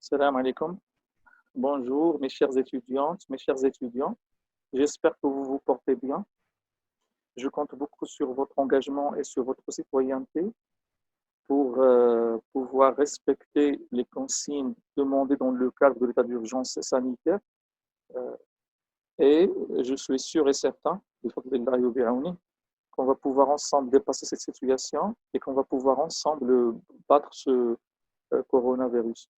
Salam alaikum. Bonjour mes chères étudiantes, mes chers étudiants. J'espère que vous vous portez bien. Je compte beaucoup sur votre engagement et sur votre citoyenneté pour pouvoir respecter les consignes demandées dans le cadre de l'état d'urgence sanitaire. Euh, et je suis sûr et certain qu'on va pouvoir ensemble dépasser cette situation et qu'on va pouvoir ensemble battre ce coronavirus.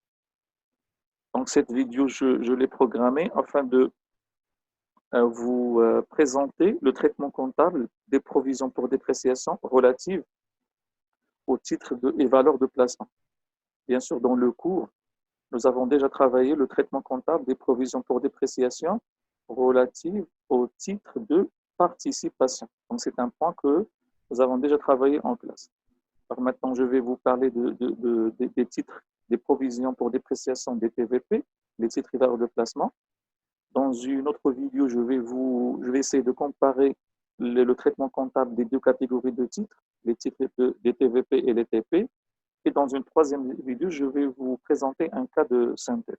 Donc cette vidéo, je l'ai programmée afin de vous présenter le traitement comptable des provisions pour dépréciation relatives aux titres et valeurs de placement. Bien sûr, dans le cours, nous avons déjà travaillé le traitement comptable des provisions pour dépréciation relatives aux titres de participation. Donc, c'est un point que nous avons déjà travaillé en classe. Alors maintenant, je vais vous parler des titres, des provisions pour dépréciation des TVP, les titres et valeurs de placement. Dans une autre vidéo, je vais essayer de comparer le traitement comptable des deux catégories de titres, les titres des TVP et les TP. Et dans une troisième vidéo, je vais vous présenter un cas de synthèse.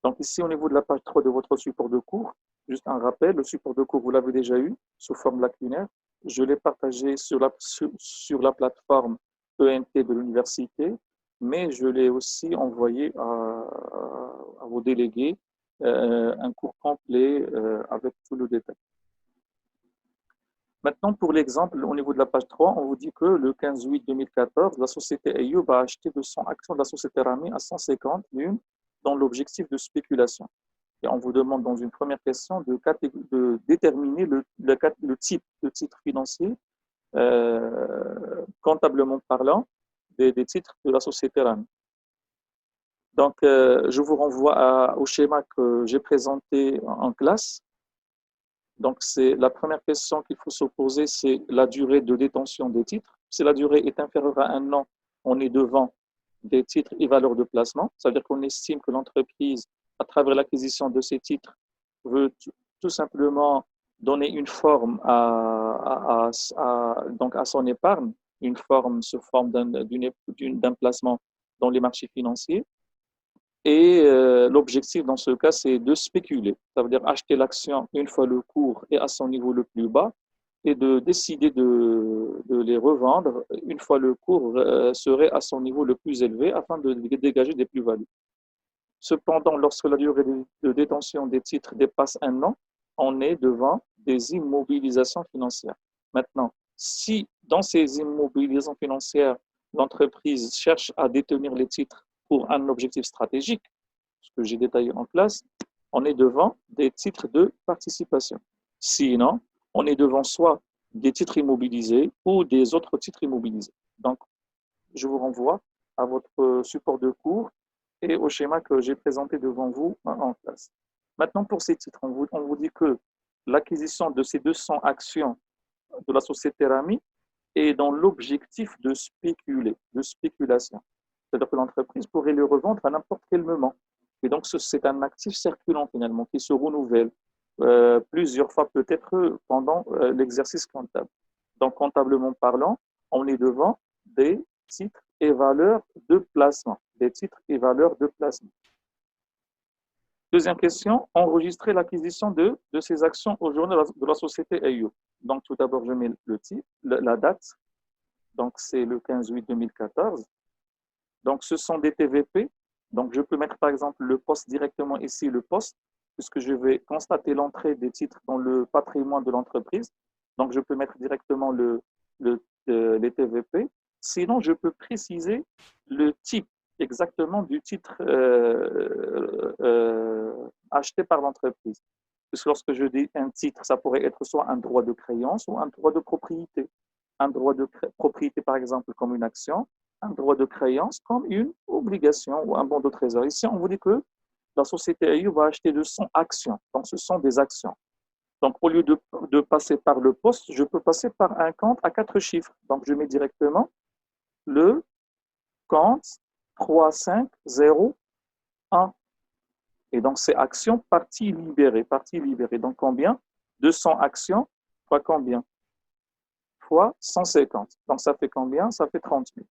Donc ici, au niveau de la page 3 de votre support de cours, juste un rappel, le support de cours, vous l'avez déjà eu sous forme lacunaire. Je l'ai partagé sur la plateforme ENT de l'université, mais je l'ai aussi envoyé à vos délégués un cours complet avec tout le détail. Maintenant, pour l'exemple, au niveau de la page 3, on vous dit que le 15/8/2014, la société Ayoub a acheté 200 actions de la société Rami à 150 l'une dans l'objectif de spéculation. Et on vous demande dans une première question de déterminer le type de titre financier, comptablement parlant, des titres de la société Rami. Donc, je vous renvoie au schéma que j'ai présenté en classe. Donc, c'est la première question qu'il faut se poser, c'est la durée de détention des titres. Si la durée est inférieure à 1 an, on est devant des titres et valeurs de placement. C'est-à-dire qu'on estime que l'entreprise, à travers l'acquisition de ces titres, veut tout simplement donner une forme donc à son épargne, une forme sous forme d'un placement dans les marchés financiers. Et l'objectif dans ce cas, c'est de spéculer. Ça veut dire acheter l'action une fois le cours est à son niveau le plus bas et de décider de les revendre une fois le cours serait à son niveau le plus élevé afin de dégager des plus-values. Cependant, lorsque la durée de détention des titres dépasse 1 an, on est devant des immobilisations financières. Maintenant, si dans ces immobilisations financières, l'entreprise cherche à détenir les titres pour un objectif stratégique, ce que j'ai détaillé en classe, on est devant des titres de participation. Sinon, on est devant soit des titres immobilisés ou des autres titres immobilisés. Donc, je vous renvoie à votre support de cours et au schéma que j'ai présenté devant vous en classe. Maintenant, pour ces titres, on vous dit que l'acquisition de ces 200 actions de la société Rami est dans l'objectif de spéculer, de spéculation. C'est-à-dire que l'entreprise pourrait le revendre à n'importe quel moment. Et donc, c'est un actif circulant finalement qui se renouvelle plusieurs fois peut-être pendant l'exercice comptable. Donc, comptablement parlant, on est devant des titres et valeurs de placement. Des titres et valeurs de placement. Deuxième question, enregistrer l'acquisition de ces actions au journal de la société Ayoub. Donc, tout d'abord, je mets le titre, la date. Donc, c'est le 15/8/2014. Donc, ce sont des TVP. Donc, je peux mettre par exemple le poste directement ici, le poste, puisque je vais constater l'entrée des titres dans le patrimoine de l'entreprise. Donc, je peux mettre directement les TVP. Sinon, je peux préciser le type exactement du titre acheté par l'entreprise. Puisque lorsque je dis un titre, ça pourrait être soit un droit de créance ou un droit de propriété. Un droit de propriété, par exemple, comme une action, un droit de créance comme une obligation ou un bon de trésor. Ici, on vous dit que la société Ayoub va acheter 200 actions. Donc, ce sont des actions. Donc, au lieu de passer par le poste, je peux passer par un compte à 4 chiffres. Donc, je mets directement le compte 3501. Et donc, c'est actions partie libérée. Partie libérée. Donc, combien? 200 actions fois combien? Fois 150. Donc, ça fait combien? Ça fait 30 000.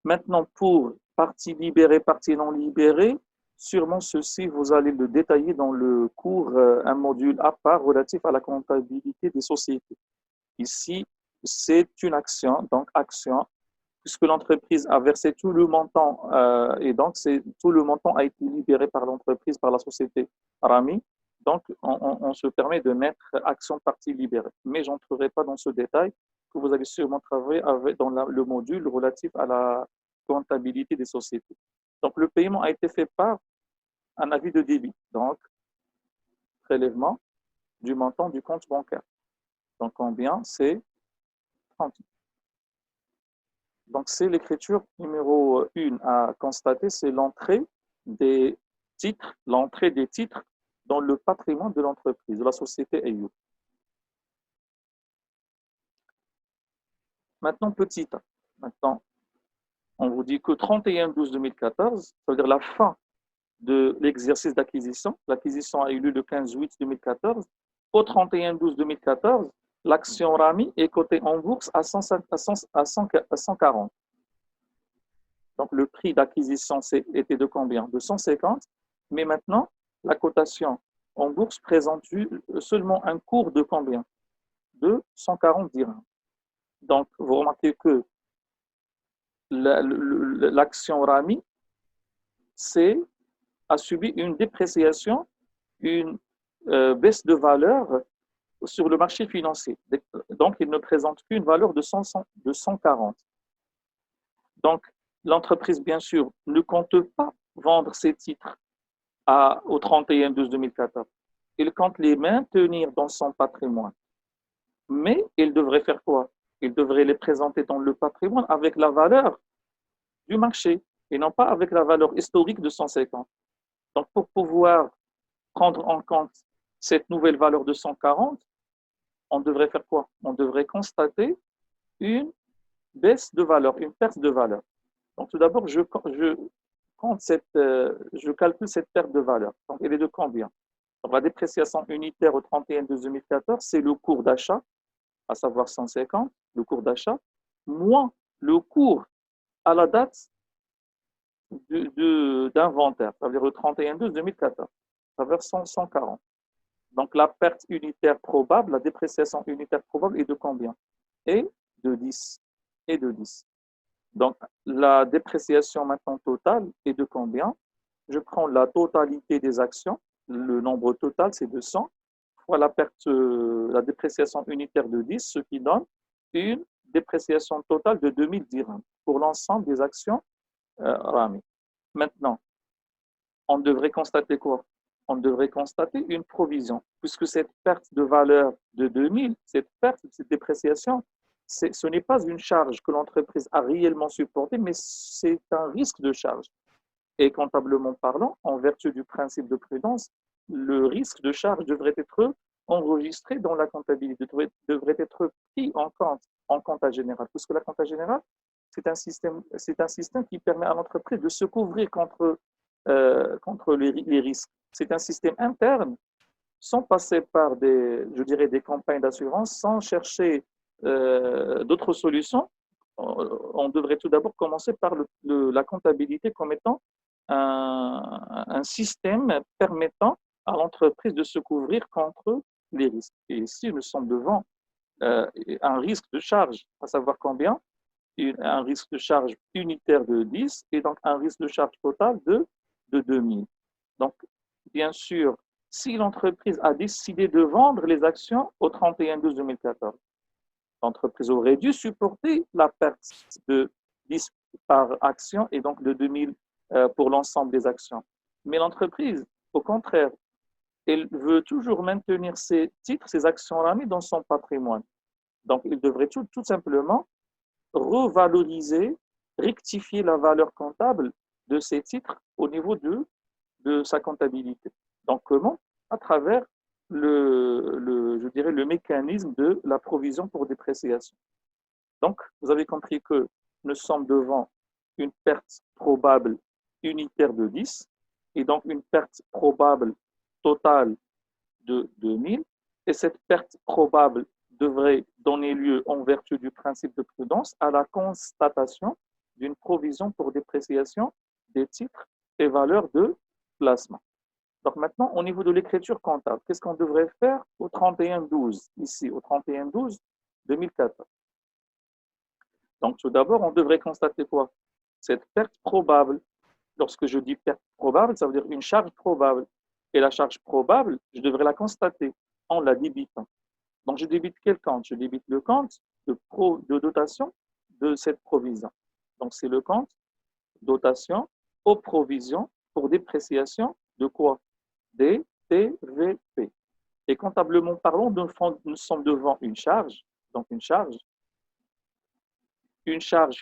Maintenant, pour partie libérée, partie non libérée, sûrement ceci, vous allez le détailler dans le cours, un module à part relatif à la comptabilité des sociétés. Ici, c'est une action, donc action, puisque l'entreprise a versé tout le montant, et donc tout le montant a été libéré par l'entreprise, par la société Rami. Donc, on se permet de mettre action partie libérée. Mais je n'entrerai pas dans ce détail que vous allez sûrement travailler dans le module relatif à la comptabilité des sociétés. Donc, le paiement a été fait par un avis de débit, donc prélèvement du montant du compte bancaire. Donc, combien? C'est 30. Donc, c'est l'écriture numéro 1 à constater, c'est l'entrée des titres dans le patrimoine de l'entreprise, de la société Ayoub. Maintenant, petit a. Maintenant, on vous dit que 31/12/2014, ça veut dire la fin de l'exercice d'acquisition. L'acquisition a eu lieu le 15/8/2014. Au 31/12/2014, l'action Rami est cotée en bourse à 140. Donc, le prix d'acquisition était de combien? De 150. Mais maintenant, la cotation en bourse présente seulement un cours de combien? De 140 dirhams. Donc, vous remarquez que l'action Rami a subi une dépréciation, une baisse de valeur sur le marché financier. Donc, il ne présente qu'une valeur de 140. Donc, l'entreprise, bien sûr, ne compte pas vendre ses titres au 31/12/2014. Il compte les maintenir dans son patrimoine. Mais il devrait faire quoi? Il devrait les présenter dans le patrimoine avec la valeur du marché et non pas avec la valeur historique de 150. Donc, pour pouvoir prendre en compte cette nouvelle valeur de 140, on devrait faire quoi? On devrait constater une baisse de valeur, une perte de valeur. Donc, tout d'abord, je calcule cette perte de valeur. Donc, elle est de combien? Donc, la dépréciation unitaire au 31/12/2014, c'est le cours d'achat, à savoir 150, le cours d'achat, moins le cours à la date d'inventaire, ça veut dire le 31/12/2014, ça veut dire 140. Donc, la perte unitaire probable, la dépréciation unitaire probable est de combien? Et de 10. Et de 10. Donc, la dépréciation maintenant totale est de combien? Je prends la totalité des actions, le nombre total, c'est de 100, fois la dépréciation unitaire de 10, ce qui donne une dépréciation totale de 2000 dirhams pour l'ensemble des actions Rami. Maintenant, on devrait constater quoi? On devrait constater une provision, puisque cette perte de valeur de 2000, cette dépréciation, ce n'est pas une charge que l'entreprise a réellement supportée, mais c'est un risque de charge. Et comptablement parlant, en vertu du principe de prudence, le risque de charge devrait être enregistré dans la comptabilité, devrait être pris en compta général, puisque la compta générale, c'est un système qui permet à l'entreprise de se couvrir contre les risques. C'est un système interne, sans passer par des campagnes d'assurance, sans chercher d'autres solutions. On devrait tout d'abord commencer par la comptabilité comme étant un système permettant à l'entreprise de se couvrir contre les risques. Et ici, nous sommes devant un risque de charge, à savoir combien? Un risque de charge unitaire de 10 et donc un risque de charge total de 2000. Donc, bien sûr, si l'entreprise a décidé de vendre les actions au 31/12/2014, l'entreprise aurait dû supporter la perte de 10 par action et donc de 2000 pour l'ensemble des actions. Mais l'entreprise, au contraire, elle veut toujours maintenir ses titres, ses actions Rami dans son patrimoine. Donc, il devrait tout simplement revaloriser, rectifier la valeur comptable de ces titres au niveau de sa comptabilité. Donc, comment? À travers le mécanisme de la provision pour dépréciation. Donc, vous avez compris que nous sommes devant une perte probable unitaire de 10 et donc une perte probable totale de 2000. Et cette perte probable devrait donner lieu, en vertu du principe de prudence, à la constatation d'une provision pour dépréciation des titres et valeurs de placement. Donc maintenant, au niveau de l'écriture comptable, qu'est-ce qu'on devrait faire au 31-12, ici, au 31-12-2014? Donc tout d'abord, on devrait constater quoi? Cette perte probable. Lorsque je dis perte probable, ça veut dire une charge probable. Et la charge probable, je devrais la constater en la débitant. Donc je débite quel compte? Je débite le compte de dotation de cette provision. Donc c'est le compte dotation aux provisions pour dépréciation de quoi? Des TVP. Et comptablement parlant, nous sommes devant une charge, donc une charge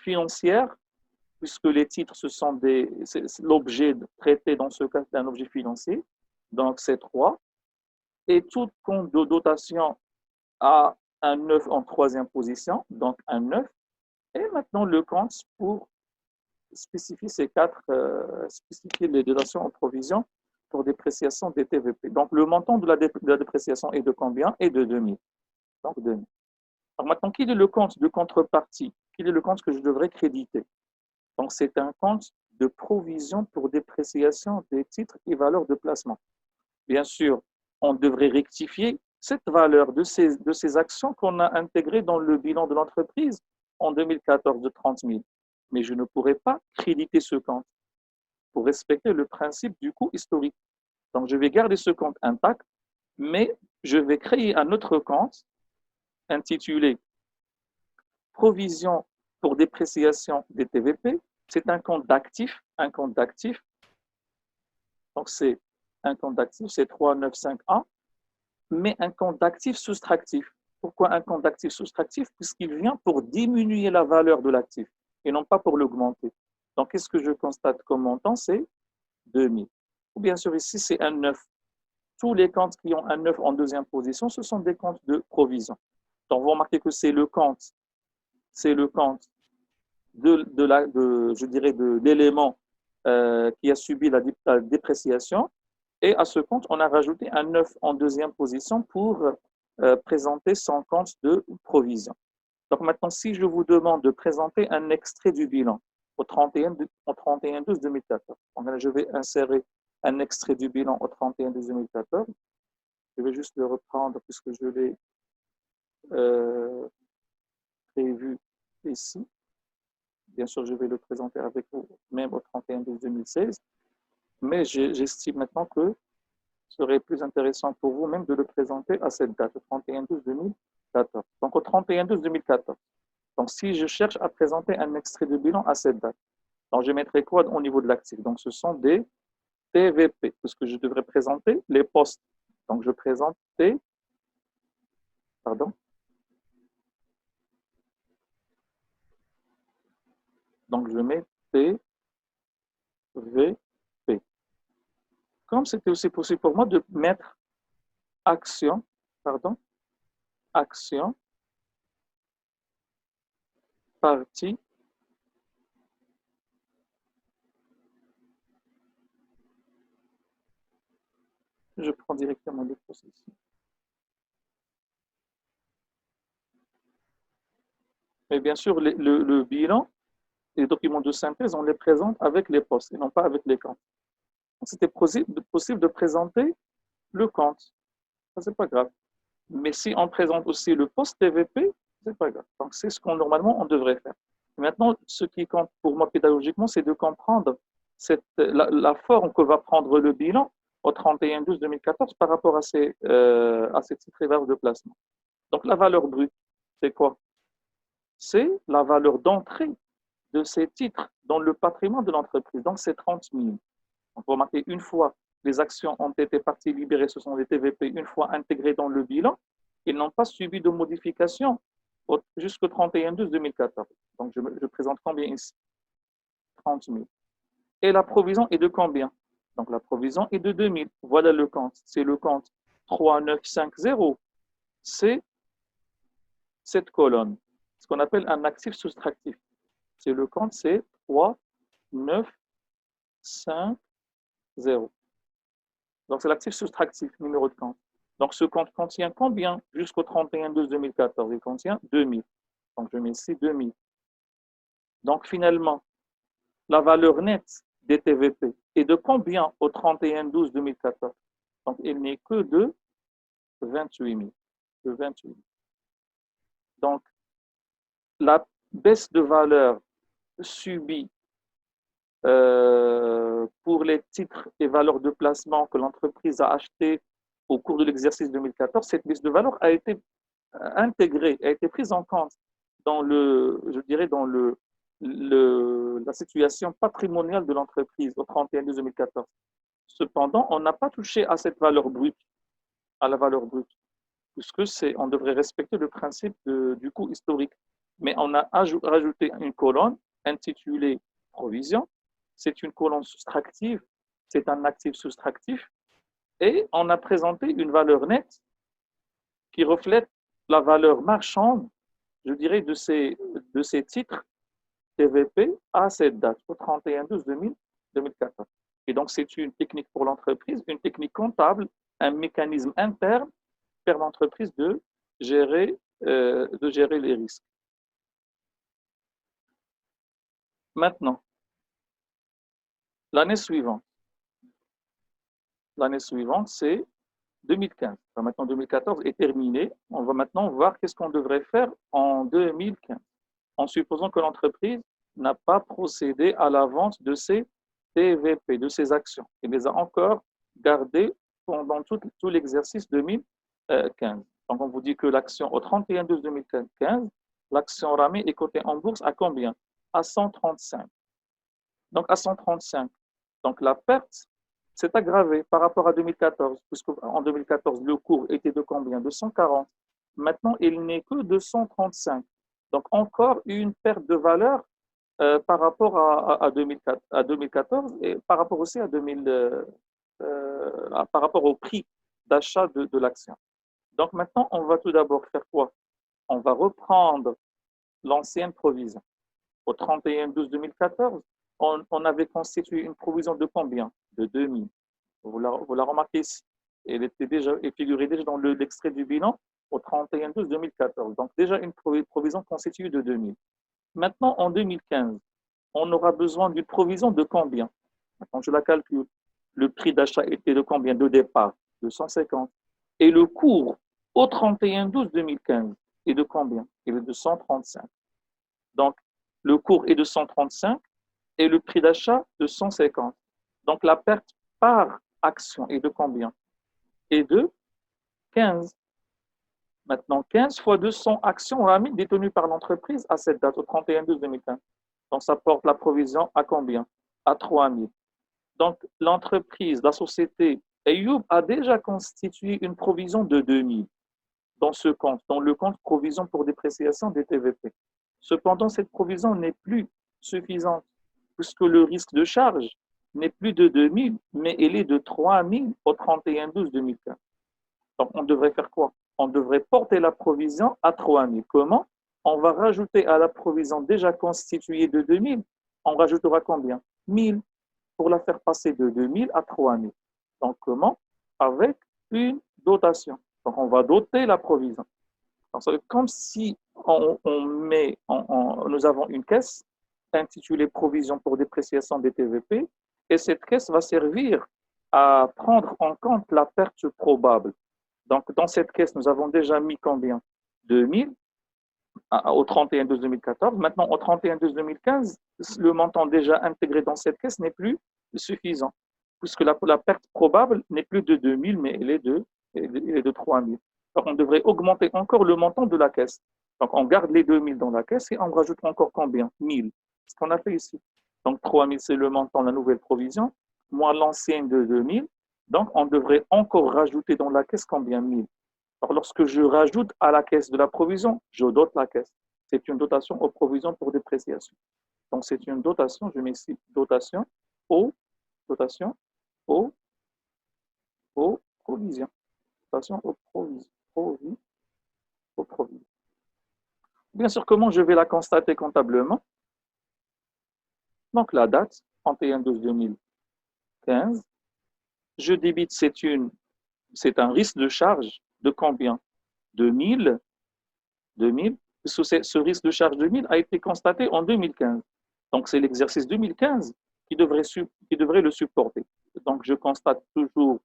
financière, puisque les titres, c'est l'objet traité dans ce cas, c'est un objet financier, donc c'est 3. Et tout compte de dotation a un 9 en troisième position, donc un 9. Et maintenant le compte pour spécifier ces quatre, spécifier les dotations en provision pour dépréciation des TVP. Donc le montant de la dépréciation est de combien? Est de 2000. Donc 2000. Alors maintenant, quel est le compte de contrepartie? Quel est le compte que je devrais créditer? Donc c'est un compte de provision pour dépréciation des titres et valeurs de placement. Bien sûr, on devrait rectifier cette valeur de ces actions qu'on a intégrées dans le bilan de l'entreprise en 2014 de 30 000. Mais je ne pourrais pas créditer ce compte pour respecter le principe du coût historique. Donc, je vais garder ce compte intact, mais je vais créer un autre compte intitulé Provision pour dépréciation des TVP. C'est un compte d'actifs, Donc, c'est un compte d'actifs, c'est 395A, mais un compte d'actifs soustractif. Pourquoi un compte d'actifs soustractif? Puisqu'il vient pour diminuer la valeur de l'actif et non pas pour l'augmenter. Donc, qu'est-ce que je constate comme montant? C'est 2000. Ou bien sûr, ici, c'est un 9. Tous les comptes qui ont un 9 en deuxième position, ce sont des comptes de provision. Donc, vous remarquez que c'est le compte je dirais, de l'élément qui a subi la dépréciation. Et à ce compte, on a rajouté un 9 en deuxième position pour présenter son compte de provision. Donc maintenant, si je vous demande de présenter un extrait du bilan au 31-12-2014, donc je vais insérer un extrait du bilan au 31-12-2014. Je vais juste le reprendre puisque je l'ai prévu ici. Bien sûr, je vais le présenter avec vous même au 31-12-2016. Mais j'estime maintenant que ce serait plus intéressant pour vous même de le présenter à cette date, au 31-12-2014. Donc au 31-12-2014. Donc si je cherche à présenter un extrait de bilan à cette date, donc je mettrai quoi au niveau de l'actif? Donc ce sont des TVP, puisque je devrais présenter les postes. Donc je présente Donc je mets TVP. Comme c'était aussi possible pour moi de mettre action, partie, je prends directement le processus. Mais bien sûr, le bilan, les documents de synthèse, on les présente avec les postes et non pas avec les comptes. C'était possible de présenter le compte. Ça, c'est pas grave. Mais si on présente aussi le poste TVP, c'est pas grave. Donc, c'est ce qu'on normalement on devrait faire. Maintenant, ce qui compte pour moi pédagogiquement, c'est de comprendre la forme que va prendre le bilan au 31-12-2014 par rapport à ces titres et valeurs de placement. Donc, la valeur brute, c'est quoi? C'est la valeur d'entrée de ces titres dans le patrimoine de l'entreprise. Donc, c'est 30 000. Donc, vous remarquez, une fois les actions ont été parties libérées, ce sont des TVP, une fois intégrées dans le bilan, ils n'ont pas subi de modification jusqu'au 31-12-2014. Donc, je présente combien ici? 30 000. Et la provision est de combien? Donc, la provision est de 2000. Voilà le compte. C'est le compte 3950. C'est cette colonne, ce qu'on appelle un actif soustractif. C'est le compte, c'est 3950. Donc, c'est l'actif soustractif, numéro de compte. Donc, ce compte contient combien jusqu'au 31-12-2014? Il contient 2000. Donc, je mets ici 2000. Donc, finalement, la valeur nette des TVP est de combien au 31/12/2014? Donc, il n'est que de 28 000. De 28 000. Donc, la baisse de valeur subie pour les titres et valeurs de placement que l'entreprise a achetés au cours de l'exercice 2014, cette baisse de valeur a été intégrée, a été prise en compte dans je dirais, dans la situation patrimoniale de l'entreprise au 31/12/2014. Cependant, on n'a pas touché à cette valeur brute, à la valeur brute, puisque on devrait respecter le principe du coût historique. Mais on a rajouté une colonne intitulée provision. C'est une colonne soustractive, c'est un actif soustractif, et on a présenté une valeur nette qui reflète la valeur marchande, je dirais, de ces titres TVP à cette date, au 31/12/2014. Et donc, c'est une technique pour l'entreprise, une technique comptable, un mécanisme interne qui permet à l'entreprise de gérer les risques. Maintenant, l'année suivante, c'est 2015. Enfin, maintenant, 2014 est terminé. On va maintenant voir qu'est-ce qu'on devrait faire en 2015, en supposant que l'entreprise n'a pas procédé à la vente de ses TVP, de ses actions. Il les a encore gardées pendant tout l'exercice 2015. Donc, on vous dit que l'action au 31/12/2015, l'action Rami est cotée en bourse à combien? À 135. Donc, à 135. Donc, la perte s'est aggravée par rapport à 2014, puisqu'en 2014, le cours était de combien? De 140. Maintenant, il n'est que de 135. Donc, encore une perte de valeur par rapport à 2014 et par rapport aussi à par rapport au prix d'achat de l'action. Donc, maintenant, on va tout d'abord faire quoi? On va reprendre l'ancienne provision. Au 31/12/2014, on avait constitué une provision de combien? De 2 000. Vous la remarquez ici. Elle figurait déjà dans l'extrait du bilan au 31/12/2014. Donc, déjà une provision constituée de 2 000. Maintenant, en 2015, on aura besoin d'une provision de combien? Maintenant, je la calcule. Le prix d'achat était de combien de départ? De 150. Et le cours au 31/12/2015 est de combien? Il est de 135. Donc, le cours est de 135 et le prix d'achat de 150. Donc, la perte par action est de combien? Est de 15. Maintenant, 15 fois 200 actions RAMI détenues par l'entreprise à cette date, au 31/12/2015. Donc, ça porte la provision à combien? À 3 000. Donc, l'entreprise, la société Ayoub a déjà constitué une provision de 2 000 dans ce compte, dans le compte provision pour dépréciation des TVP. Cependant, cette provision n'est plus suffisante puisque le risque de charge n'est plus de 2 000, mais il est de 3 000 au 31/12/2015. Donc, on devrait faire quoi? On devrait porter la provision à 3 000. Comment? On va rajouter à la provision déjà constituée de 2 000, on rajoutera combien? 1 000 pour la faire passer de 2 000 à 3 000. Donc, comment? Avec une dotation. Donc, on va doter la provision. Donc, c'est comme si nous avons une caisse intitulée provision pour dépréciation des TVP, et cette caisse va servir à prendre en compte la perte probable. Donc, dans cette caisse, nous avons déjà mis combien? 2 000 au 31/12/2014. Maintenant, au 31/12/2015, le montant déjà intégré dans cette caisse n'est plus suffisant, puisque la perte probable n'est plus de 2 000, mais elle est de 3 000. Donc, on devrait augmenter encore le montant de la caisse. Donc, on garde les 2 000 dans la caisse et on rajoute encore combien? 1 000. C'est ce qu'on a fait ici. Donc, 3 000, c'est le montant de la nouvelle provision, moins l'ancienne de 2 000. Donc, on devrait encore rajouter dans la caisse combien? 1 000. Alors, lorsque je rajoute à la caisse de la provision, je dote la caisse. C'est une dotation aux provisions pour dépréciation. Donc, c'est une dotation, je mets ici dotation aux provisions. Dotation aux provisions. Bien sûr, comment je vais la constater comptablement? Donc, la date, 31/12/2015. Je débite, c'est un risque de charge de combien? De 1 000. Ce risque de charge de 1 000 a été constaté en 2015. Donc, c'est l'exercice 2015 qui devrait le supporter. Donc, je constate toujours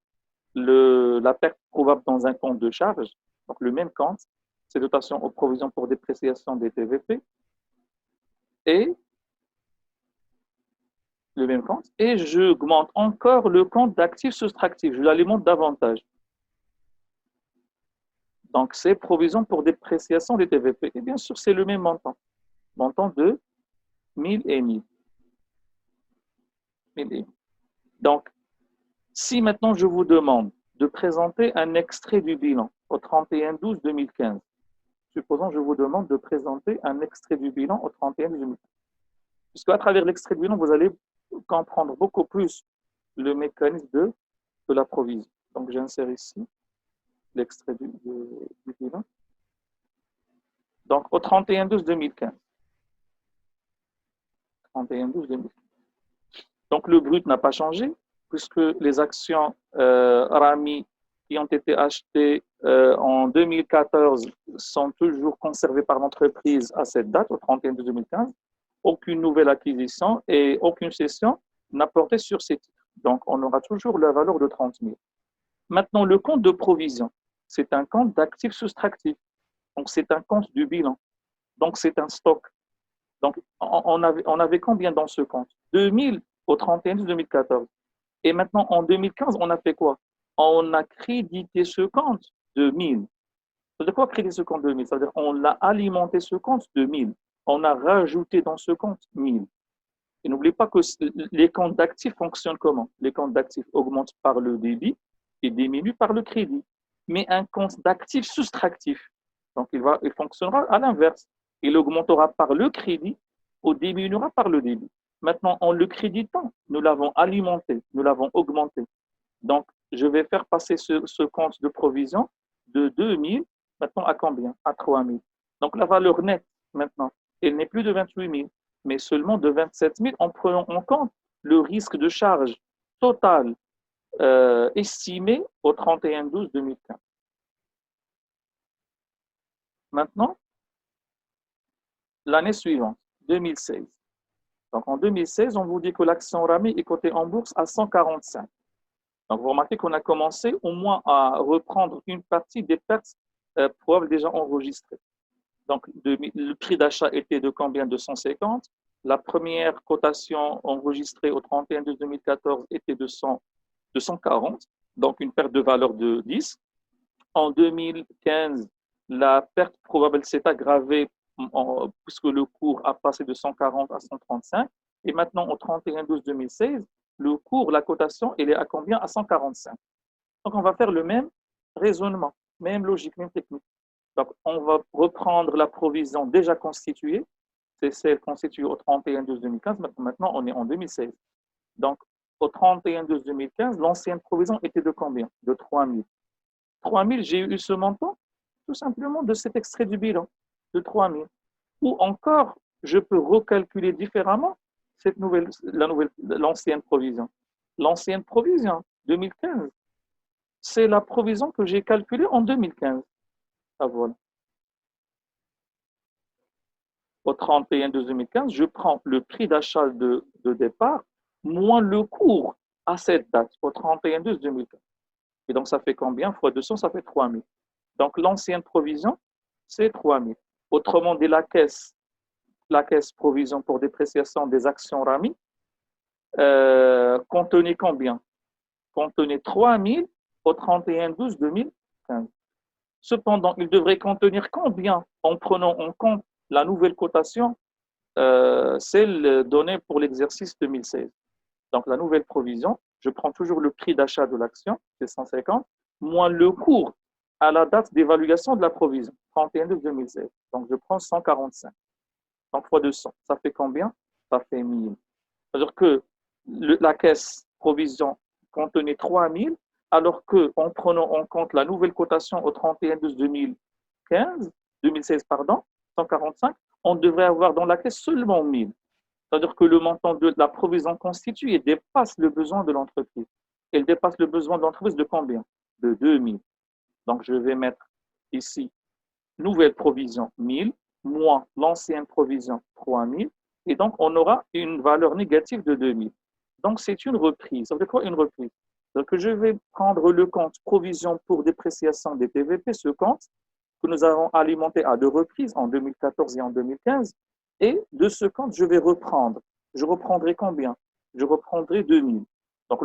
la perte probable dans un compte de charge. Donc, le même compte, c'est dotation aux provisions pour dépréciation des TVP. Et le même compte. Et j'augmente encore le compte d'actifs soustractifs. Je l'alimente davantage. Donc, c'est provision pour dépréciation des TVP. Et bien sûr, c'est le même montant. Montant de 1000 et 1000. Donc, si maintenant je vous demande de présenter un extrait du bilan au 31/12/2015, supposons que je vous demande de présenter un extrait du bilan au 31/12/2015. Puisque à travers l'extrait du bilan, vous allez comprendre beaucoup plus le mécanisme de la provision. Donc, j'insère ici l'extrait du bilan. Donc, au 31/12/2015. 31/12/2015. Donc, le brut n'a pas changé, puisque les actions RAMI qui ont été achetées en 2014 sont toujours conservées par l'entreprise à cette date, au 31/12/2015. Aucune nouvelle acquisition et aucune cession n'a porté sur ces titres. Donc, on aura toujours la valeur de 30 000. Maintenant, le compte de provision, c'est un compte d'actifs soustractifs. Donc, c'est un compte du bilan. Donc, c'est un stock. Donc, on avait combien dans ce compte? 2000 au 31/12/2014. Et maintenant, en 2015, on a fait quoi? On a crédité ce compte de 1000. Ça veut dire quoi créditer ce compte de 1000? Ça veut dire qu'on l'a alimenté ce compte de 1000. On a rajouté dans ce compte 1000. Et n'oubliez pas que les comptes d'actifs fonctionnent comment? Les comptes d'actifs augmentent par le débit et diminuent par le crédit. Mais un compte d'actifs soustractif, donc il fonctionnera à l'inverse. Il augmentera par le crédit ou diminuera par le débit. Maintenant, en le créditant, nous l'avons alimenté, nous l'avons augmenté. Donc, je vais faire passer ce compte de provision de 2000 maintenant à combien? À 3000. Donc, la valeur nette maintenant, elle n'est plus de 28 000, mais seulement de 27 000 en prenant en compte le risque de charge total estimé au 31/12/2015. Maintenant, l'année suivante, 2016. Donc, en 2016, on vous dit que l'action RAMI est cotée en bourse à 145. Donc, vous remarquez qu'on a commencé au moins à reprendre une partie des pertes probables déjà enregistrées. Donc, le prix d'achat était de combien? De 150. La première cotation enregistrée au 31/12/2014 était de 140, donc une perte de valeur de 10. En 2015, la perte probable s'est aggravée puisque le cours a passé de 140 à 135. Et maintenant, au 31/12/2016, le cours, la cotation, elle est à combien? À 145. Donc, on va faire le même raisonnement, même logique, même technique. Donc, on va reprendre la provision déjà constituée, c'est celle constituée au 31/12/2015. Maintenant, on est en 2016. Donc, au 31/12/2015, l'ancienne provision était de combien? De 3 000. 3 000, j'ai eu ce montant tout simplement de cet extrait du bilan, de 3 000. Ou encore, je peux recalculer différemment l'ancienne provision. L'ancienne provision, 2015, c'est la provision que j'ai calculée en 2015. Ah, voilà. Au 31/12/2015, je prends le prix d'achat de départ moins le cours à cette date, au 31/12/2015. Et donc, ça fait combien? Fois 200, ça fait 3 000. Donc, l'ancienne provision, c'est 3 000. Autrement dit, la caisse provision pour dépréciation des actions RAMI contenait combien? Contenait 3 000 au 31/12/2015. Cependant, il devrait contenir combien en prenant en compte la nouvelle cotation, celle donnée pour l'exercice 2016. Donc, la nouvelle provision, je prends toujours le prix d'achat de l'action, c'est 150, moins le cours à la date d'évaluation de la provision, 31/12/2016. Donc, je prends 145. Donc, fois 200, ça fait combien? Ça fait 1000. C'est-à-dire que la caisse provision contenait 3 000, alors qu'en prenant en compte la nouvelle cotation au 31/12/2016, pardon, 145, on devrait avoir dans la caisse seulement 1000. C'est-à-dire que le montant de la provision constituée dépasse le besoin de l'entreprise. Elle dépasse le besoin de l'entreprise de combien? De 2000. Donc, je vais mettre ici nouvelle provision 1000 moins l'ancienne provision 3000 Et donc, on aura une valeur négative de 2000. Donc, c'est une reprise. Ça veut dire quoi une reprise? Donc, je vais prendre le compte provision pour dépréciation des TVP, ce compte que nous avons alimenté à deux reprises, en 2014 et en 2015. Et de ce compte, je vais reprendre. Je reprendrai combien? Je reprendrai 2000. Donc,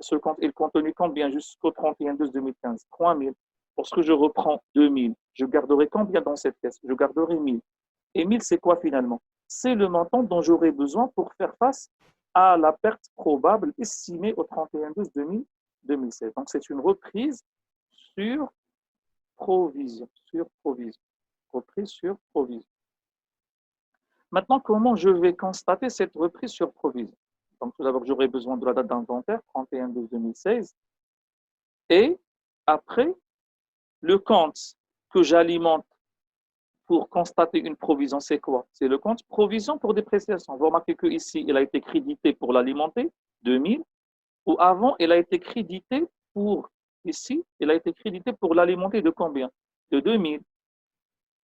ce compte est contenu combien jusqu'au 31/12/2015? 3000. Lorsque je reprends 2000, je garderai combien dans cette caisse? Je garderai 1000. Et 1000, c'est quoi finalement? C'est le montant dont j'aurai besoin pour faire face à la perte probable estimée au 31/12/2016. Donc, c'est une reprise sur provision. Reprise sur provision. Maintenant, comment je vais constater cette reprise sur provision? Donc, tout d'abord, j'aurai besoin de la date d'inventaire, 31/12/2016. Et après, le compte que j'alimente pour constater une provision, c'est quoi? C'est le compte provision pour dépréciation. Vous remarquez qu'ici, il a été crédité pour l'alimenter, 2000, ou avant, il a été crédité pour, ici, il a été crédité pour l'alimenter de combien? De 2000.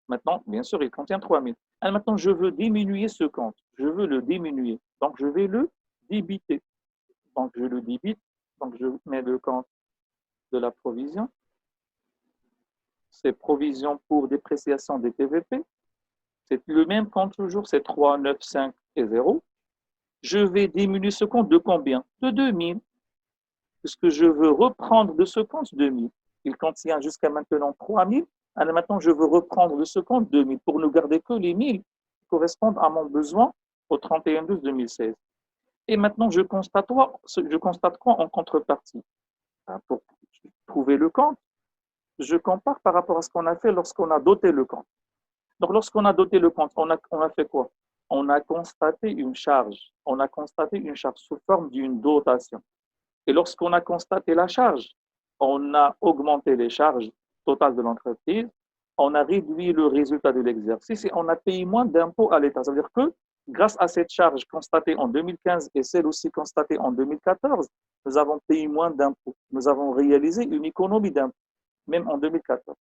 Maintenant, bien sûr, il contient 3000. Alors maintenant, je veux diminuer ce compte. Je veux le diminuer. Donc, je vais le débiter. Donc, je le débite. Donc, je mets le compte de la provision. C'est provision pour dépréciation des TVP. C'est le même compte toujours, c'est 3, 9, 5 et 0. Je vais diminuer ce compte de combien? De 2000. Puisque je veux reprendre de ce compte 2000. Il contient jusqu'à maintenant 3000. Alors maintenant, je veux reprendre de ce compte 2000 pour ne garder que les 1000 qui correspondent à mon besoin au 31/12/2016. Et maintenant, je constate quoi en contrepartie? Pour trouver le compte, je compare par rapport à ce qu'on a fait lorsqu'on a doté le compte. Donc, lorsqu'on a doté le compte, on a fait quoi? On a constaté une charge. On a constaté une charge sous forme d'une dotation. Et lorsqu'on a constaté la charge, on a augmenté les charges totales de l'entreprise, on a réduit le résultat de l'exercice et on a payé moins d'impôts à l'État. Ça veut dire que grâce à cette charge constatée en 2015 et celle aussi constatée en 2014, nous avons payé moins d'impôts. Nous avons réalisé une économie d'impôts, même en 2014.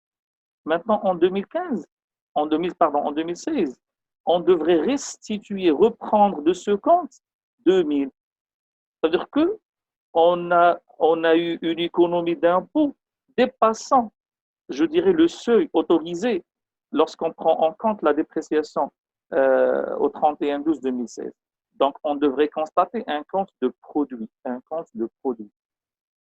Maintenant, en 2015, en 2016, on devrait restituer, reprendre de ce compte 2000. C'est-à-dire que on a eu une économie d'impôts dépassant, je dirais, le seuil autorisé lorsqu'on prend en compte la dépréciation au 31/12/2016. Donc, on devrait constater un compte de produit. Et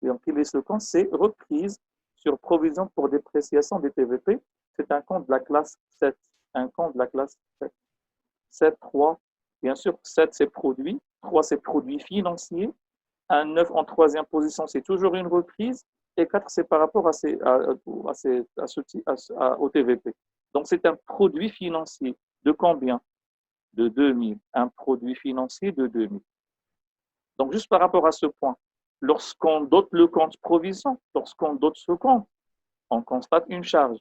donc, quel est ce compte? C'est reprise sur provision pour dépréciation des TVP. C'est un compte de la classe 7. Un compte de la classe 7. 7, 3. Bien sûr, 7, c'est produit. 3, c'est produit financier. Un 9 en troisième position, c'est toujours une reprise. Et 4, c'est par rapport au TVP. Donc, c'est un produit financier de combien? De 2000. Un produit financier de 2000. Donc, juste par rapport à ce point, lorsqu'on dote le compte provision, lorsqu'on dote ce compte, on constate une charge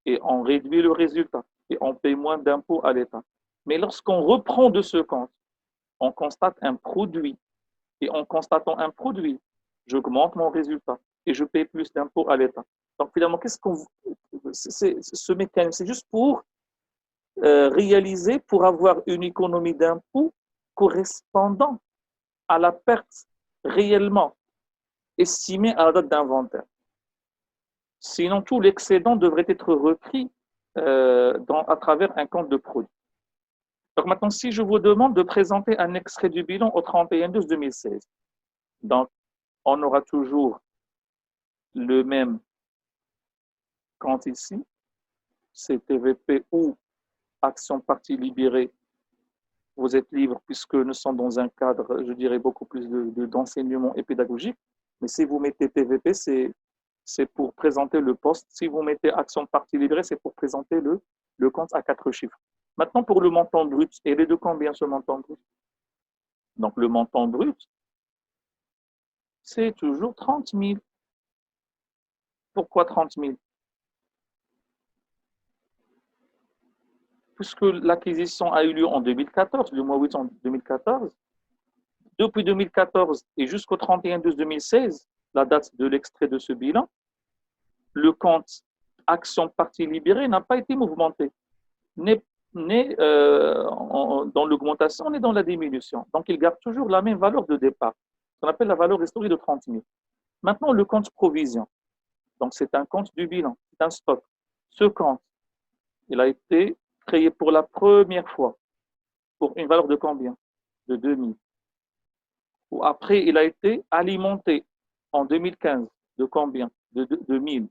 et on réduit le résultat et on paye moins d'impôts à l'État. Mais lorsqu'on reprend de ce compte, on constate un produit. Et en constatant un produit, j'augmente mon résultat et je paye plus d'impôts à l'État. Donc finalement, ce mécanisme, c'est juste pour réaliser, pour avoir une économie d'impôts correspondant à la perte réellement estimée à la date d'inventaire. Sinon, tout l'excédent devrait être repris à travers un compte de produit. Donc maintenant, si je vous demande de présenter un extrait du bilan au 31/12/2016, donc on aura toujours le même compte ici, c'est TVP ou action partie libérée. Vous êtes libre puisque nous sommes dans un cadre, je dirais, beaucoup plus d'enseignement et pédagogique. Mais si vous mettez TVP, c'est pour présenter le poste. Si vous mettez action partie libérée, c'est pour présenter le compte à 4 chiffres. Maintenant, pour le montant brut, il est de combien ce montant brut? Donc, le montant brut, c'est toujours 30 000. Pourquoi 30 000? Puisque l'acquisition a eu lieu en 2014, le mois 8 en 2014. Depuis 2014 et jusqu'au 31/12/2016, la date de l'extrait de ce bilan, le compte action partie libérée n'a pas été mouvementé. n'est dans l'augmentation ni dans la diminution. Donc, il garde toujours la même valeur de départ, ce qu'on appelle la valeur historique de 30 000. Maintenant, le compte provision. Donc, c'est un compte du bilan, c'est un stock. Ce compte, il a été créé pour la première fois pour une valeur de combien? De 2000. Ou après, il a été alimenté en 2015 de combien? De 1000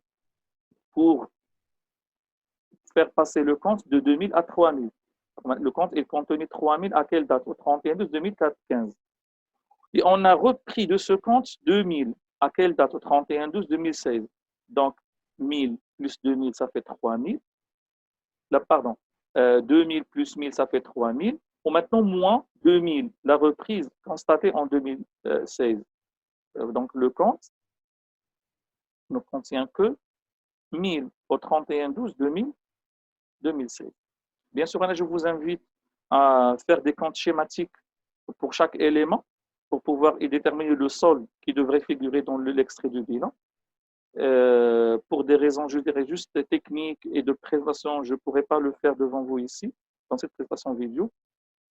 pour faire passer le compte de 2000 à 3000. Le compte est contenu 3000 à quelle date? Au 31/12/2015. Et on a repris de ce compte 2000 à quelle date? Au 31/12/2016. Donc, 1000 plus 2000, ça fait 3000. Là, pardon, 2000 plus 1000, ça fait 3000. Ou maintenant, moins 2000, la reprise constatée en 2016. Donc, le compte ne contient que 1000 au 31/12/2016. Bien sûr, je vous invite à faire des comptes schématiques pour chaque élément pour pouvoir y déterminer le solde qui devrait figurer dans l'extrait du bilan. Pour des raisons, je dirais, juste techniques et de présentation, je ne pourrais pas le faire devant vous ici, dans cette présentation vidéo.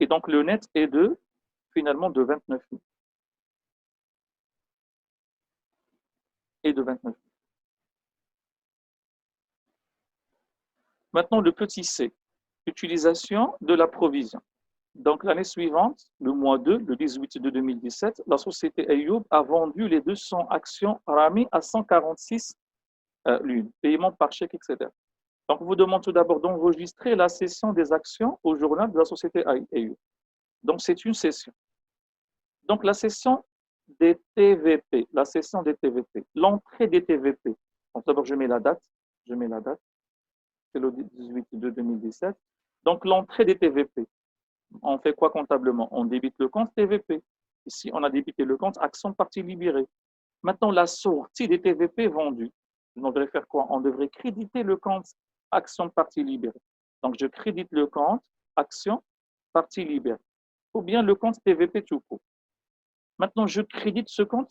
Et donc, le net est finalement, de 29 000. Et de 29 000. Maintenant, le petit c, utilisation de la provision. Donc, l'année suivante, le mois 2, le 18/2/2017, la société Ayoub a vendu les 200 actions Rami à 146 l'une, paiement par chèque, etc. Donc, on vous demande tout d'abord d'enregistrer la cession des actions au journal de la société Ayoub. Donc, c'est une cession. Donc, la cession des TVP, la cession des TVP, l'entrée des TVP. Donc, d'abord, je mets la date, c'est le 18/2/2017. Donc, l'entrée des TVP. On fait quoi comptablement? On débite le compte TVP. Ici, on a débité le compte action partie libérée. Maintenant, la sortie des TVP vendus. On devrait faire quoi? On devrait créditer le compte action partie libérée. Donc, je crédite le compte action partie libérée. Ou bien le compte TVP tout court. Maintenant, je crédite ce compte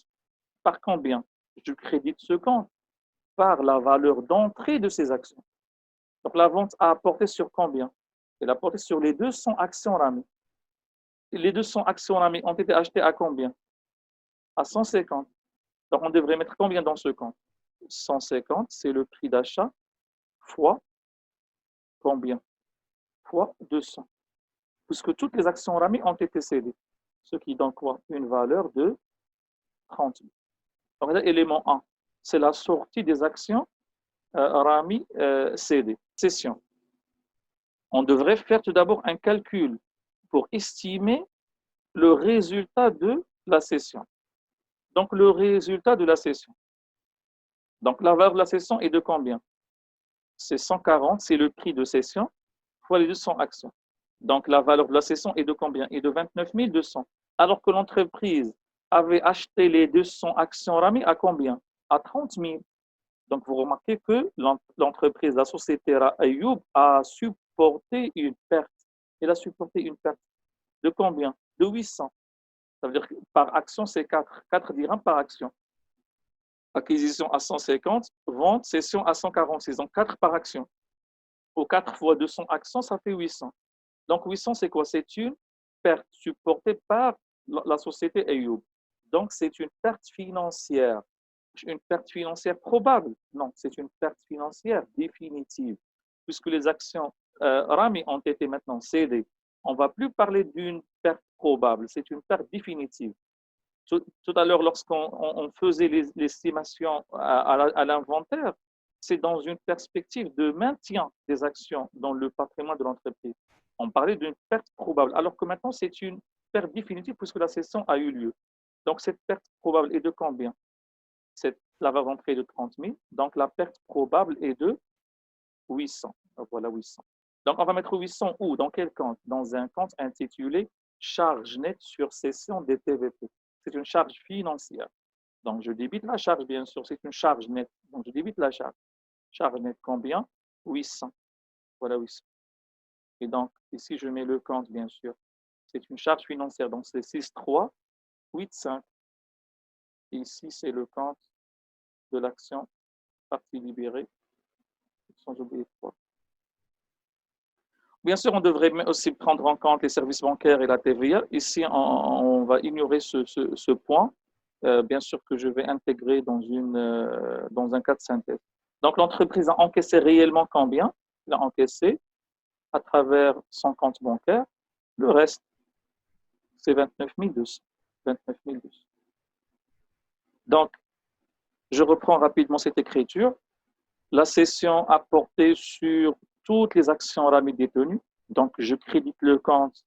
par combien? Je crédite ce compte par la valeur d'entrée de ces actions. Donc, la vente a apporté sur combien? Elle a apporté sur les 200 actions Rami. Les 200 actions Rami ont été achetées à combien? À 150. Donc, on devrait mettre combien dans ce compte? 150, c'est le prix d'achat fois combien? Fois 200. Puisque toutes les actions Rami ont été cédées. Ce qui donne quoi? Une valeur de 30 000. Donc, élément 1, c'est la sortie des actions Rami cédées. Cession. On devrait faire tout d'abord un calcul pour estimer le résultat de la cession. Donc, le résultat de la cession. Donc, la valeur de la cession est de combien? C'est 140, c'est le prix de cession, fois les 200 actions. Donc, la valeur de la cession est de combien? Est de 29 200. Alors que l'entreprise avait acheté les 200 actions Rami à combien? À 30 000. Donc, vous remarquez que l'entreprise, la société Ayoub, a supporté une perte. Elle a supporté une perte de combien? De 800. Ça veut dire que par action, c'est 4 dirhams par action. Acquisition à 150, vente, cession à 146. Donc, 4 par action. Au 4 fois 200 actions, ça fait 800. Donc, 800, c'est quoi? C'est une perte supportée par la société Ayoub. Donc, c'est une perte financière. Une perte financière probable? Non, c'est une perte financière définitive. Puisque les actions Rami ont été maintenant cédées, on ne va plus parler d'une perte probable, c'est une perte définitive. Tout à l'heure, lorsqu'on faisait l'estimation à l'inventaire, c'est dans une perspective de maintien des actions dans le patrimoine de l'entreprise. On parlait d'une perte probable, alors que maintenant, c'est une perte définitive puisque la cession a eu lieu. Donc, cette perte probable est de combien? La valeur d'entrée est de 30 000, donc la perte probable est de 800. Voilà, 800. Donc, on va mettre 800 où? Dans quel compte? Dans un compte intitulé charge nette sur cession des TVP. C'est une charge financière. Donc, je débite la charge, bien sûr, c'est une charge nette. Donc, je débite la charge. Charge nette combien? 800. Voilà, 800. Et donc, ici, je mets le compte, bien sûr. C'est une charge financière. Donc, c'est 6385. Et ici, c'est le compte de l'action partie libérée. Sans oublier 3. Bien sûr, on devrait aussi prendre en compte les services bancaires et la TVA. Ici, on va ignorer ce point. Bien sûr que je vais intégrer dans un cas de synthèse. Donc, l'entreprise a encaissé réellement combien? Elle a encaissé à travers son compte bancaire. Le reste, c'est 29 200. 29 200. Donc, je reprends rapidement cette écriture. La cession a porté sur toutes les actions RAMI détenues. Donc, je crédite le compte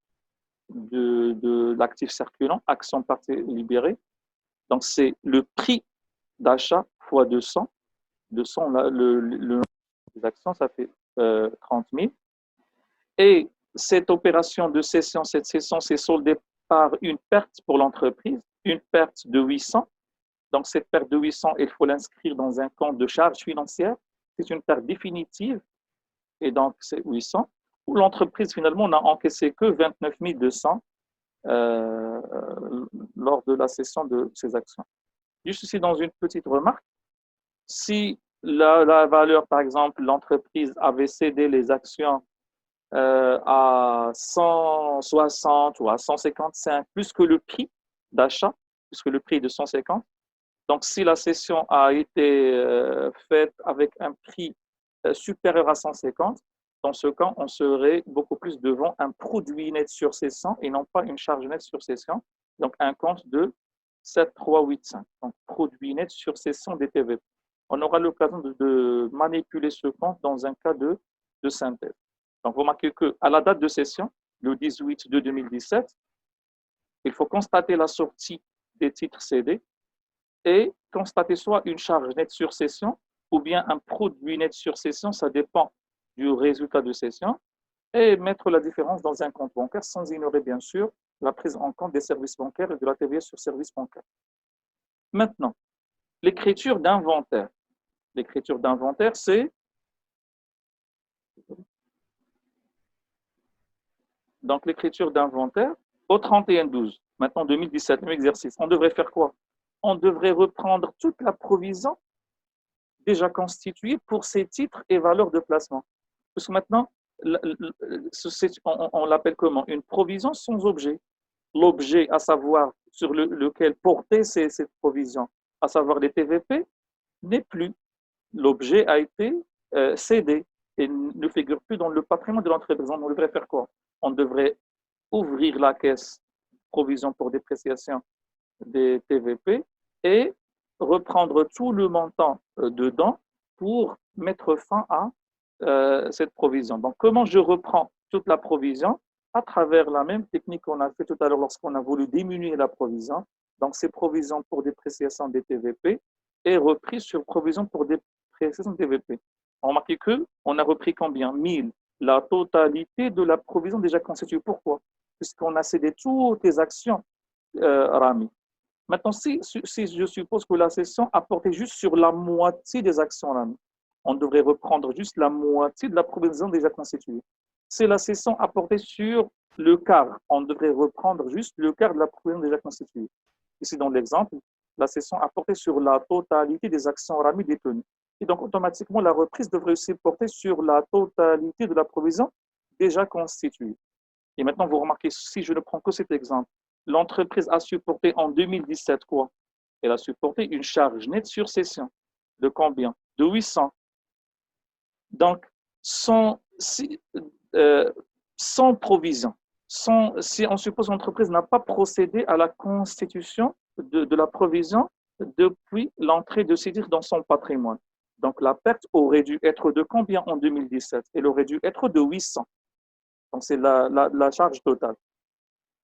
de l'actif circulant, action partie libérée. Donc, c'est le prix d'achat fois 200. 200, le des actions, ça fait 30 000. Et cette opération de cession, cette cession s'est soldée par une perte pour l'entreprise, une perte de 800. Donc, cette perte de 800, il faut l'inscrire dans un compte de charge financière. C'est une perte définitive, et donc c'est 800. Où l'entreprise, finalement, n'a encaissé que 29 200 lors de la cession de ses actions. Juste ici, dans une petite remarque, si la valeur, par exemple, l'entreprise avait cédé les actions à 160 ou à 155, plus que le prix d'achat, plus que le prix de 150. Donc, si la cession a été faite avec un prix supérieur à 150, dans ce cas, on serait beaucoup plus devant un produit net sur cession et non pas une charge nette sur cession. Donc, un compte de 7385. Donc, produit net sur cession des TVP. On aura l'occasion de manipuler ce compte dans un cas de synthèse. Donc, vous remarquez qu'à la date de cession, le 18 de 2017, il faut constater la sortie des titres cédés et constater soit une charge nette sur cession ou bien un produit net sur cession, ça dépend du résultat de cession, et mettre la différence dans un compte bancaire sans ignorer bien sûr la prise en compte des services bancaires et de la TVA sur services bancaires. Maintenant, l'écriture d'inventaire. L'écriture d'inventaire, c'est donc l'écriture d'inventaire au 31-12. Maintenant, 2017, même exercice. On devrait faire quoi? On devrait reprendre toute la provision déjà constituée pour ces titres et valeurs de placement. Parce que maintenant, on l'appelle comment? Une provision sans objet. L'objet, à savoir sur lequel porter cette provision, à savoir les TVP, n'est plus. L'objet a été cédé et ne figure plus dans le patrimoine de l'entreprise. On devrait faire quoi? On devrait ouvrir la caisse provision pour dépréciation des TVP et reprendre tout le montant dedans pour mettre fin à cette provision. Donc, comment je reprends toute la provision? À travers la même technique qu'on a fait tout à l'heure lorsqu'on a voulu diminuer la provision. Donc, ces provisions pour dépréciation des TVP est repris sur provision pour dépréciation des TVP. On remarque qu'on a repris combien? 1000. La totalité de la provision déjà constituée. Pourquoi? Puisqu'on a cédé toutes les actions RAMI. Maintenant, si je suppose que la cession a porté juste sur la moitié des actions RAMI, on devrait reprendre juste la moitié de la provision déjà constituée. Si la cession a porté sur le quart, on devrait reprendre juste le quart de la provision déjà constituée. Ici, dans l'exemple, la cession a porté sur la totalité des actions RAMI détenues. Et donc, automatiquement, la reprise devrait aussi porter sur la totalité de la provision déjà constituée. Et maintenant, vous remarquez, si je ne prends que cet exemple, l'entreprise a supporté en 2017 quoi? Elle a supporté une charge nette sur cession. De combien? De 800. Donc, sans provision, si on suppose que l'entreprise n'a pas procédé à la constitution de la provision depuis l'entrée de ces titres dans son patrimoine. Donc, la perte aurait dû être de combien en 2017? Elle aurait dû être de 800. Donc, c'est la charge totale.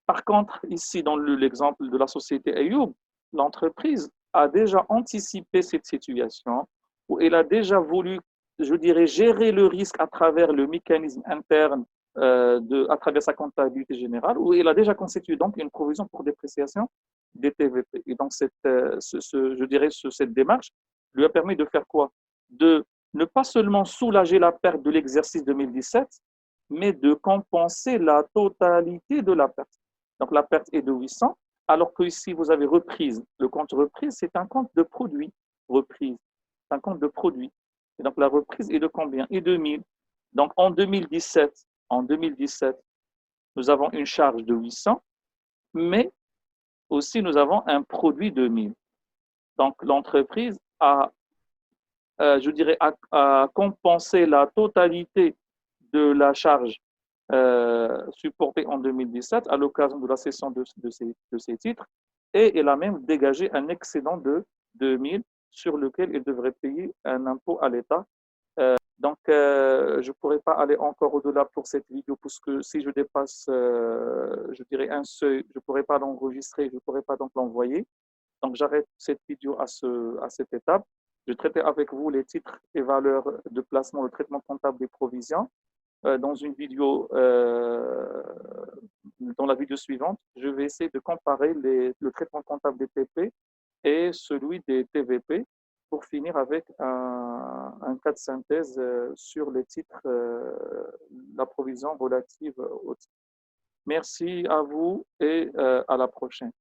Par contre, ici, dans l'exemple de la société Ayoub, l'entreprise a déjà anticipé cette situation où elle a déjà voulu, je dirais, gérer le risque à travers le mécanisme interne, à travers sa comptabilité générale, où elle a déjà constitué donc une provision pour dépréciation des TVP. Et donc, je dirais, cette démarche lui a permis de faire quoi? De ne pas seulement soulager la perte de l'exercice 2017, mais de compenser la totalité de la perte. Donc, la perte est de 800, alors que ici, vous avez reprise. Le compte reprise, c'est un compte de produit. Reprise, c'est un compte de produit. Et donc, la reprise est de combien? Est de 1000. Donc, en 2017, En 2017, nous avons une charge de 800, mais aussi nous avons un produit de 1000. Donc l'entreprise a, je dirais, a compensé la totalité de la charge supportée en 2017 à l'occasion de la cession de ces titres, et elle a même dégagé un excédent de 2000 sur lequel elle devrait payer un impôt à l'État. Donc, je ne pourrais pas aller encore au-delà pour cette vidéo, puisque si je dépasse, je dirais, un seuil, je ne pourrais pas l'enregistrer, je ne pourrais pas donc l'envoyer. Donc, j'arrête cette vidéo à cette étape. Je traitais avec vous les titres et valeurs de placement, le traitement comptable des provisions. Dans une vidéo, dans la vidéo suivante, je vais essayer de comparer le traitement comptable des TP et celui des TVP pour finir avec un cas de synthèse sur les titres, la provision relative aux titres. Merci à vous et à la prochaine.